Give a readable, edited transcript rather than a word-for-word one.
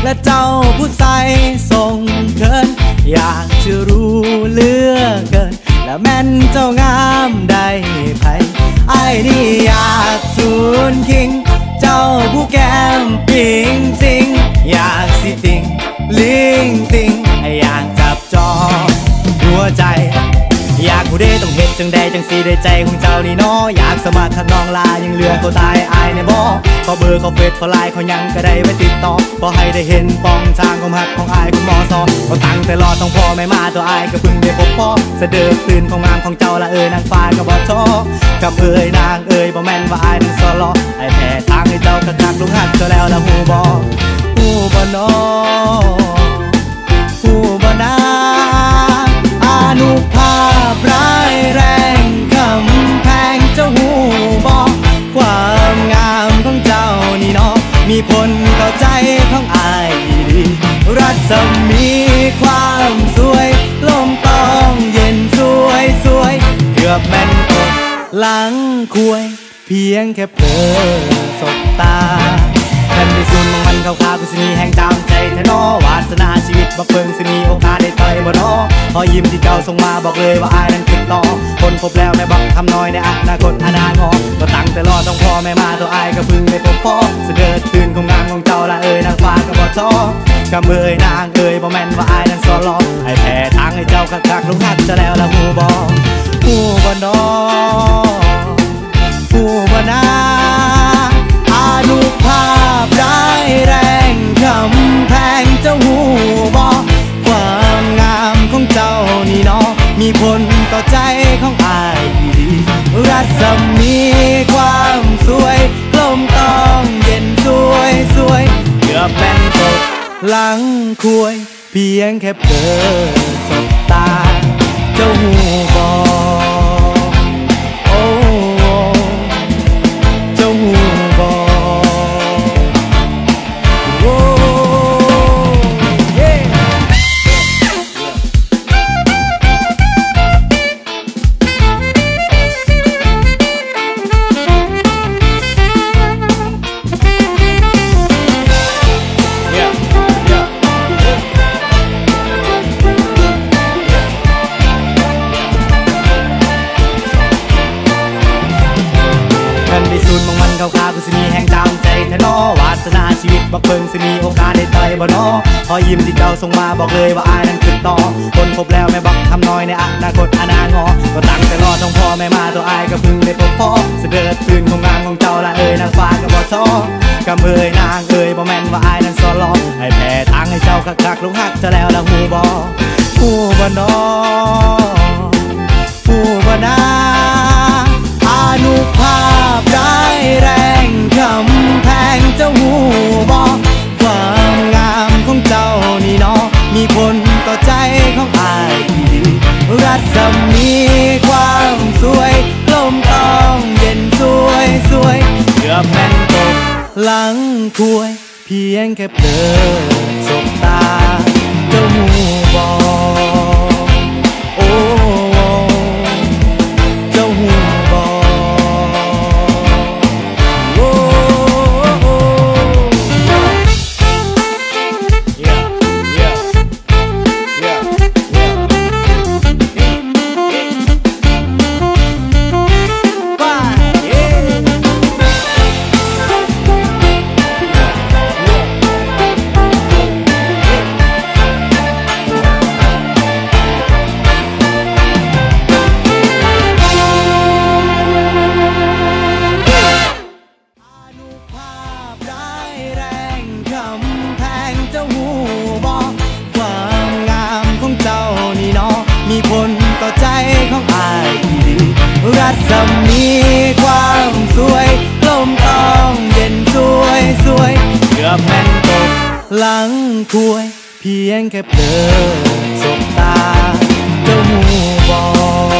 และเจ้าผู้ใส่ทรงเขินอยากจะรู้เหลือเกินแล้วแม่นเจ้างามได้ไผไอ้นี่อยากสูนคิงเจ้าผู้แก้มปิงซิงอยากสิติงลิงติงอยากจับจองหัวใจอยากผู้ใดต้องเห็นจังใดจังสีได้ใจของเจ้านี่น้ออยากสมัครทักน้องลายังเหลือเขาตายอายในบ่ขอเบอร์ขอเฟซขอไลน์ขอยังก็ได้ไว้ติดต่อขอให้ได้เห็นปองทางของหักของอายคุณหมอซอก็ตั้งแต่รอต้องพอไม่มาตัวอายก็เพิ่งได้พบพ่อเสด็จตื่นของงามของเจ้าละนางฟ้าก็บ่ท้อกับนางบ่แม่นว่าอายนั้นซอลอไอ้แพ้ทางให้เจ้าคักลุงหักเจ้าแล้วละหูบ่น้อหูบ่นาอนุภาพร้ายแรงคำแพงเจ้าหูบอกความงามของเจ้านี่เนาะมีผลต่อใจของอายดีรัศมีความสวยลมต้องเย็นสวยเกือบแม่นอดหลังคุยเพียงแค่เผลอสบตาแผ่นดินมันขาวๆก็สิมีแห่งจำใจแท้นอวาสนาชีวิตบักเพิ่งสิมีโอกาสได้ต่อยบ่นอพอยิ้มที่เจ้าส่งมาบอกเลยว่าอายนั้นขึ้นต่อคนพบแล้วแม่บักทำน้อยในอนาคตอนาคตก็ตั้งแต่รอต้องพอไม่มาตัวอายก็พึ่งไม่พบพ่อเสด็จตื่นของงามของเจ้าละนางฟ้าก็บ่ท้อกำนางบ่แม่นว่าอายนั้นซอลอไอ้แพ้ทางให้เจ้าคักลุงหักจะแล้วละหูบ่นอหูบ่นาอนุภาพร้ายแรงคำแพงเจ้าหูบอกความงามของเจ้านี่เนาะมีผลต่อใจของอายดีรัศมีความสวยลมต้องเย็นสวยเกือบแม่นตกหลังคุยเพียงแค่เผลอสบตาเจ้าหูบอกโอ้เจ้าหูบอกขาวๆก็สิมีแห่งจำใจแท้นอวาสนาชีวิตบักเพิ่งสิมีโอกาสได้ต่อยบ่นอพอยิ้มที่เจ้าส่งมาบอกเลยว่าอายนั้นขึ้นต่อคนพบแล้วแม่บักทำน้อยในอนาคตอนางอก็ตั้งแต่รอต้องพอไม่มาตัวอายก็พึ่งได้พบพ่อเสด็จตื่นของงามของเจ้าละนางฟ้าก็บ่ท้อกำนางบ่แม่นว่าอายนั้นซอลอให้แพ้ทางให้เจ้าคักลุงหักจะแล้วละหูบ่นอหูบ่นาอนุภาพร้ายแรงคำแพงเจ้าหูบอกความงามของเจ้านี่เนาะมีผลต่อใจของอายดีรัศมีความสวยลมต้องเย็นสวยเกือบแม่นตกหลังคุยเพียงแค่เผลอสบตาเจ้าหูบอกโอ้เจ้าหูมีผลต่อใจของอายดีรัศมีความสวยลมต้องเย็นสวยเกือบแม่นตกหลังคุยเพียงแค่เผลอสบตาเจ้าหูบอก